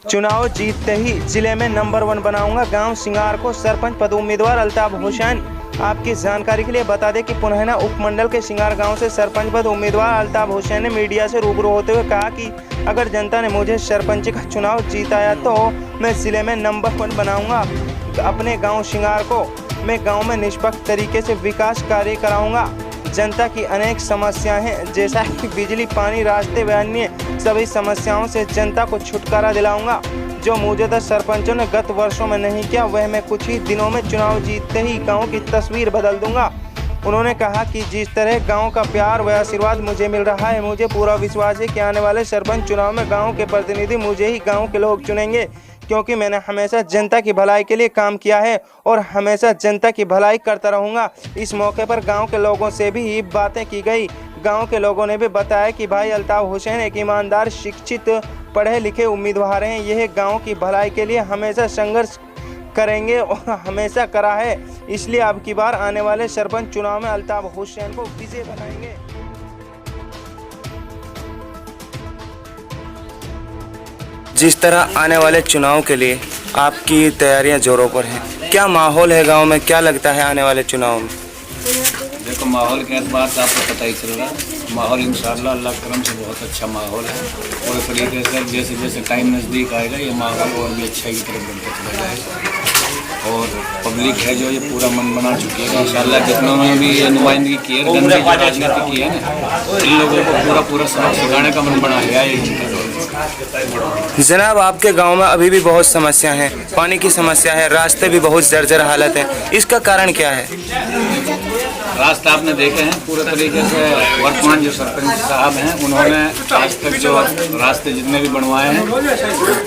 चुनाव जीतते ही जिले में नंबर 1 बनाऊंगा। गांव सिंगार को सरपंच पद उम्मीदवार अल्ताफ हुसैन। आपकी जानकारी के लिए बता दें कि पुनहना उपमंडल के सिंगार गांव से सरपंच पद उम्मीदवार अल्ताफ हुसैन ने मीडिया से रूबरू होते हुए कहा कि अगर जनता ने मुझे सरपंच का चुनाव जीताया तो मैं जिले में नंबर 1 बनाऊंगा। अपने गाँव सिंगार को मैं गाँव में निष्पक्ष तरीके से विकास कार्य कराऊंगा। जनता की अनेक समस्याएं हैं, जैसा कि बिजली, पानी, रास्ते व अन्य सभी समस्याओं से जनता को छुटकारा दिलाऊंगा। जो मौजूदा सरपंचों ने गत वर्षों में नहीं किया, वह मैं कुछ ही दिनों में चुनाव जीतते ही गांव की तस्वीर बदल दूंगा। उन्होंने कहा कि जिस तरह गांव का प्यार व आशीर्वाद मुझे मिल रहा है, मुझे पूरा विश्वास है कि आने वाले सरपंच चुनाव में गाँव के प्रतिनिधि मुझे ही गाँव के लोग चुनेंगे, क्योंकि मैंने हमेशा जनता की भलाई के लिए काम किया है और हमेशा जनता की भलाई करता रहूंगा। इस मौके पर गांव के लोगों से भी बातें की गई। गांव के लोगों ने भी बताया कि भाई अल्ताफ हुसैन एक ईमानदार, शिक्षित, पढ़े लिखे उम्मीदवार हैं। यह गांव की भलाई के लिए हमेशा संघर्ष करेंगे और हमेशा करा है, इसलिए अब की बार आने वाले सरपंच चुनाव में अल्ताफ हुसैन को विजय बनाएंगे। जिस तरह आने वाले चुनाव के लिए आपकी तैयारियां जोरों पर हैं, क्या माहौल है गांव में? क्या लगता है आने वाले चुनाव में? देखो, माहौल के बात आपको पता ही चल रहा है। माहौल इंशाअल्लाह अल्लाह करम से बहुत अच्छा माहौल है और तरीके से जैसे जैसे टाइम नज़दीक आएगा ये माहौल और भी अच्छाई की तरफ बढ़ता चला जाएगा। और पब्लिक है जो ये पूरा मन बना चुकी है इंशाअल्लाह। जितनों ने भी ये नुमाइंदगी की है, गंदी जो राजनीति की है ना, इन लोगों को पूरा सबक सिखाने का मन बना है ये। जनाब, आपके गांव में अभी भी बहुत समस्या है, पानी की समस्या है, रास्ते भी बहुत जर्जर हालत है, इसका कारण क्या है? रास्ते आपने देखे हैं पूरे तरीके से। वर्तमान जो सरपंच साहब हैं उन्होंने आज तक जो रास्ते जितने भी बनवाए हैं वो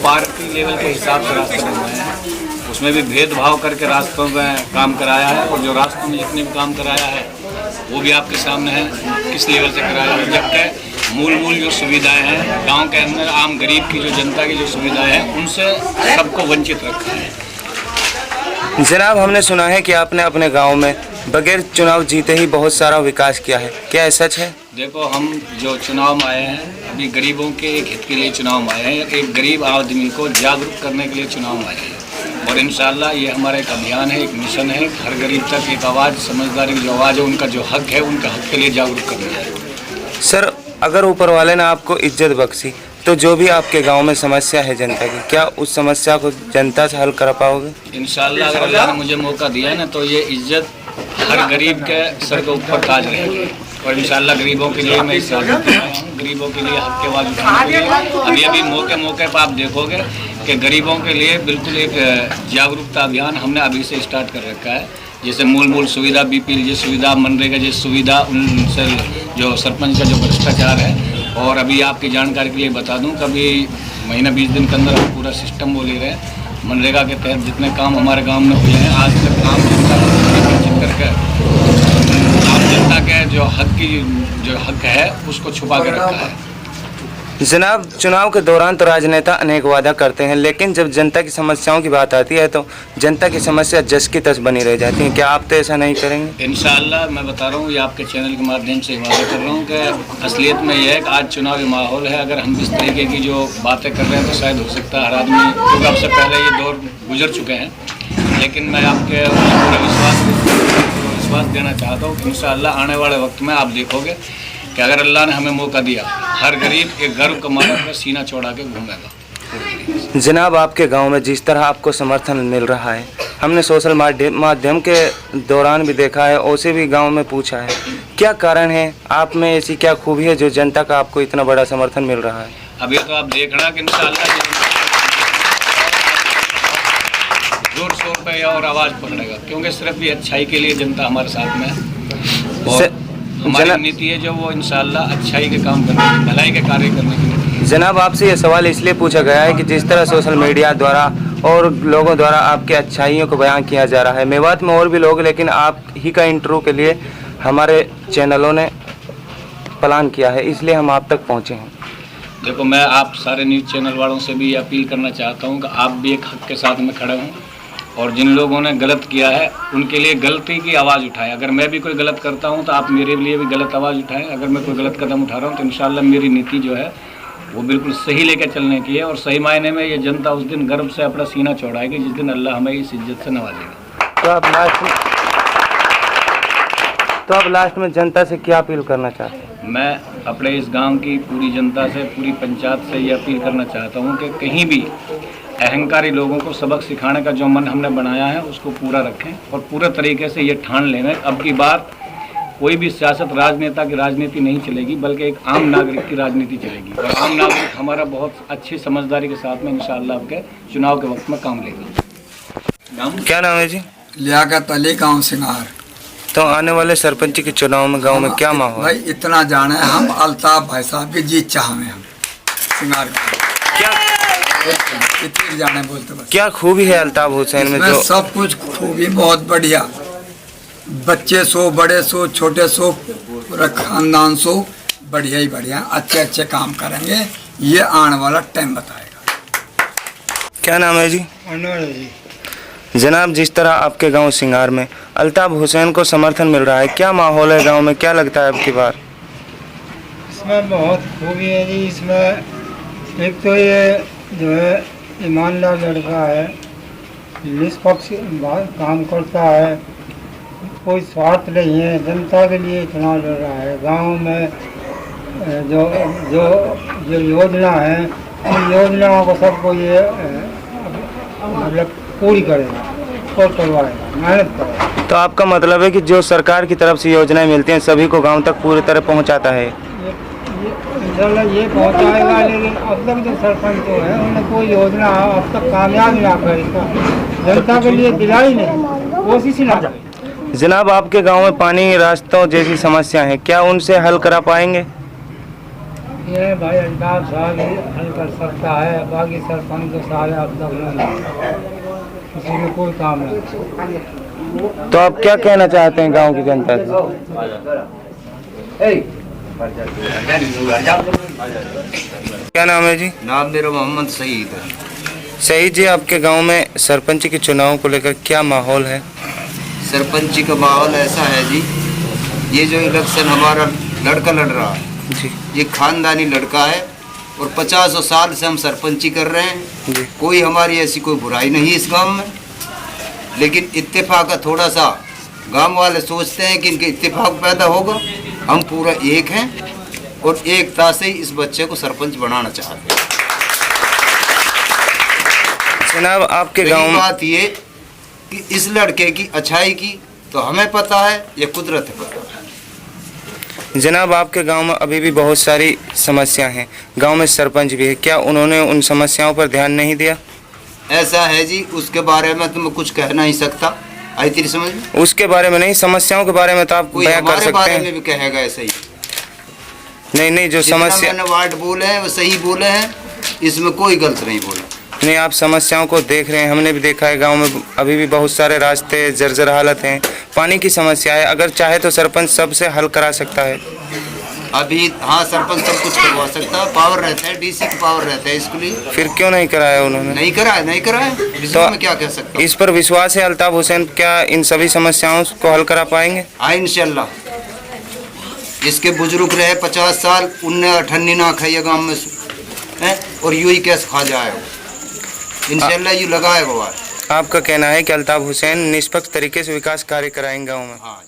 पार्टी लेवल के हिसाब से रास्ते बनवाए हैं। उसमें भी भेदभाव करके रास्तों में काम कराया है और जो रास्तों में जितने भी काम कराया है वो भी आपके सामने है किस लेवल से कराया है। जबकि मूल जो सुविधाएं हैं गांव के अंदर, आम गरीब की जो जनता की जो सुविधाएं हैं उनसे सबको वंचित रखा है। जनाब, हमने सुना है कि आपने अपने गांव में बगैर चुनाव जीते ही बहुत सारा विकास किया है, क्या ऐसा सच है? देखो, हम जो चुनाव में आए हैं अभी गरीबों के एक हित के लिए चुनाव में आए हैं, एक गरीब आदमी को जागरूक करने के लिए चुनाव में आए हैं। और इंशाअल्लाह ये हमारा एक अभियान है, एक मिशन है। हर गरीब तक एक आवाज़, समझदारी की जो आवाज़ है, उनका जो हक है, उनका हक के लिए जागरूक करना है। सर, अगर ऊपर वाले ने आपको इज्जत बख्शी तो जो भी आपके गांव में समस्या है जनता की, क्या उस समस्या को जनता से हल कर पाओगे? इंशाअल्लाह अगर अल्लाह ने मुझे मौका दिया है ना तो ये इज्जत हर गरीब के सर के ऊपर ताज रहेगी। और इंशाअल्लाह गरीबों के लिए मैं गरीबों के लिए हक के आवाज़ उठाने के लिए अभी मौके पर आप देखोगे कि गरीबों के लिए बिल्कुल एक जागरूकता अभियान हमने अभी से स्टार्ट कर रखा है। जैसे मूल सुविधा, बीपीएल जैसी सुविधा, मनरेगा जैसी सुविधा, उनसे जो सरपंच का जो भ्रष्टाचार है। और अभी आपकी जानकारी के लिए बता दूं, कभी महीना 20 दिन के अंदर हम पूरा सिस्टम वो ले रहे हैं। मनरेगा के तहत जितने काम हमारे गांव में हुए हैं आज तक, काम जनता को वंचित करके आम जनता के जो हक है उसको छुपा के रखा है। जनाब, चुनाव के दौरान तो राजनेता अनेक वादा करते हैं, लेकिन जब जनता की समस्याओं की बात आती है तो जनता की समस्या जस की तस बनी रह जाती है। क्या आप तो ऐसा नहीं करेंगे? इंशाअल्लाह मैं बता रहा हूँ, ये आपके चैनल के माध्यम से वादा कर रहा हूँ कि असलियत में यह है कि आज चुनावी माहौल है। अगर हम इस तरीके की जो बातें कर रहे हैं तो शायद हो सकता है हर आदमी, क्योंकि आपसे पहले ये दौर गुजर चुके हैं, लेकिन मैं आपके पूरा विश्वास देना चाहता हूँ कि इंशाअल्लाह आने वाले वक्त में आप देखोगे कि अगर अल्लाह ने हमें मौका दिया, हर गरीब एक गर्व का मारा सीना चौड़ा के घूमेगा। जनाब, आपके गांव में जिस तरह आपको समर्थन मिल रहा है, हमने सोशल माध्यम के दौरान भी देखा है, उसे भी गांव में पूछा है, क्या कारण है? आप में ऐसी क्या खूबी है जो जनता का आपको इतना बड़ा समर्थन मिल रहा है? अभी तो आप देखना कि इंशाअल्लाह जोर शोर पे और आवाज़ पकड़ेगा, क्योंकि सिर्फ ये अच्छाई के लिए जनता हमारे साथ में है। और हमारी नीति है जो वो इंशाअल्लाह अच्छाई के काम करने की, भलाई के कार्य करने की नीति है। जनाब, आपसे ये सवाल इसलिए पूछा गया है कि जिस तरह सोशल मीडिया द्वारा और लोगों द्वारा आपके अच्छाइयों को बयान किया जा रहा है, मेवात में और भी लोग, लेकिन आप ही का इंटरव्यू के लिए हमारे चैनलों ने प्लान किया है, इसलिए हम आप तक पहुँचे हैं। देखो, मैं आप सारे न्यूज़ चैनल वालों से भी अपील करना चाहता हूँ कि आप भी एक हक के साथ में खड़े हों और जिन लोगों ने गलत किया है उनके लिए गलती की आवाज़ उठाएं। अगर मैं भी कोई गलत करता हूं तो आप मेरे लिए भी गलत आवाज़ उठाएं। अगर मैं कोई गलत कदम उठा रहा हूं तो इंशाअल्लाह मेरी नीति जो है वो बिल्कुल सही लेकर चलने की है, और सही मायने में ये जनता उस दिन गर्व से अपना सीना चौड़ाएगी जिस दिन अल्लाह हमें इस इज्जत से नवाजेगा। तो आप लास्ट में जनता से क्या अपील करना चाहते हैं? मैं अपने इस गांव की पूरी जनता से, पूरी पंचायत से ये अपील करना चाहता हूं कि कहीं भी अहंकारी लोगों को सबक सिखाने का जो मन हमने बनाया है उसको पूरा रखें, और पूरे तरीके से ये ठान लें अब की बार कोई भी सियासत राजनेता की राजनीति नहीं चलेगी, बल्कि एक आम नागरिक की राजनीति चलेगी, और आम नागरिक हमारा बहुत अच्छी समझदारी के साथ में इंशाअल्लाह आपके चुनाव के वक्त में काम लेगा। क्या नाम है जी? लियाकत अली, गाँव सिंगार। तो आने वाले सरपंच के चुनाव में गांव में क्या माहौल? भाई इतना जाने हम अल्ताफ भाई साहब की जीत चाहते हम सिंगार क्या इतनी जाने बोलते बस। क्या खूबी है अल्ताफ हुसैन में? जो सब कुछ खूबी बहुत बढ़िया, बच्चे सो, बड़े सो, छोटे सो, पूरा खानदान सो, बढ़िया ही बढ़िया अच्छे अच्छे काम करेंगे, ये आने वाला टाइम बताएगा। क्या नाम है जी? अनवर जी। जनाब, जिस तरह आपके गांव सिंगार में अल्ताफ हुसैन को समर्थन मिल रहा है, क्या माहौल है गांव में? क्या लगता है अब की बार? इसमें बहुत खूबी है जी। इसमें एक तो ये जो है ईमानदार लड़का है, निष्पक्ष काम करता है, कोई स्वार्थ नहीं है, जनता के लिए इतना लड़ रहा है। गांव में जो जो जो योजना है उन योजनाओं को सबको ये मतलब पूरी करेगा और करवाएगा, मेहनत करेगा। तो आपका मतलब है कि जो सरकार की तरफ से योजनाएं मिलती हैं सभी को गांव तक पूरी तरह पहुंचाता है? इंशाल्लाह ये पहुंचाएगा, लेकिन अब तक जो सरपंच जो है उन्हें कोई योजना अब तक कामयाब ना करेगा, जनता के लिए दिलाई नहीं, कोशिश ही ना करे। जनाब, आपके गांव में पानी, रास्तों जैसी समस्या है, क्या उनसे हल करा पाएंगे? ये भाई अल्ताफ साहब ही हल कर सकता है, बाकी सरपंच तो सारे अब तक नहीं, किसी में कोई काम नहीं। तो आप क्या कहना चाहते हैं गांव की जनता से? क्या नाम है जी? नाम मेरा मोहम्मद सईद है। सही जी, आपके गांव में सरपंच के चुनाव को लेकर क्या माहौल है? सरपंची का माहौल ऐसा है जी, ये जो इलेक्शन हमारा लड़का लड़ रहा है जी, ये खानदानी लड़का है, और 50 साल से हम सरपंची कर रहे हैं जी। कोई हमारी ऐसी कोई बुराई नहीं इस गांव में, लेकिन इत्तेफाक का थोड़ा सा गांव वाले सोचते हैं कि इनके इत्तेफाक पैदा होगा। हम पूरा एक हैं और एकता से ही इस बच्चे को सरपंच बनाना चाहते हैं। जनाब, आपके गांव में बात ये कि इस लड़के की अच्छाई की तो हमें पता है, ये कुदरत है पता है। जनाब, आपके गांव में अभी भी बहुत सारी समस्या हैं, गांव में सरपंच भी है, क्या उन्होंने उन समस्याओं पर ध्यान नहीं दिया? ऐसा है जी, उसके बारे में तो मैं कुछ कह नहीं सकता, आई तेरी समझ में? उसके बारे में नहीं, समस्याओं के बारे में तो आप कोई बयां कर हमारे सकते बारे हैं। में भी कहेगा ऐसे ही। नहीं, जो जितना समस्या, मैंने वार्ड बोले हैं वो सही बोले हैं, इसमें कोई गलत नहीं बोला। नहीं, आप समस्याओं को देख रहे हैं, हमने भी देखा है गांव में अभी भी बहुत सारे रास्ते जर्जर हालत हैं, पानी की समस्या है, अगर चाहे तो सरपंच सबसे हल करा सकता है। अभी हाँ, सरपंच सब कुछ करवा सकता है, पावर रहता है, डीसी का पावर रहता है इसके लिए। फिर क्यों नहीं कराया उन्होंने? नहीं कराया तो मैं क्या कह सकता हूँ। इस पर विश्वास है अल्ताफ हुसैन क्या इन सभी समस्याओं को हल करा पाएंगे? हाँ इंशाल्लाह, इसके बुजुर्ग रहे 50 साल, उनने अठन्नी ना खाई गाँव में है, और यूं ही कैसे खा जाएगा, इंशाल्लाह यूं लगाएगा। आपका कहना है कि अल्ताफ हुसैन निष्पक्ष तरीके से विकास कार्य कराएंगे गाँव में? हाँ।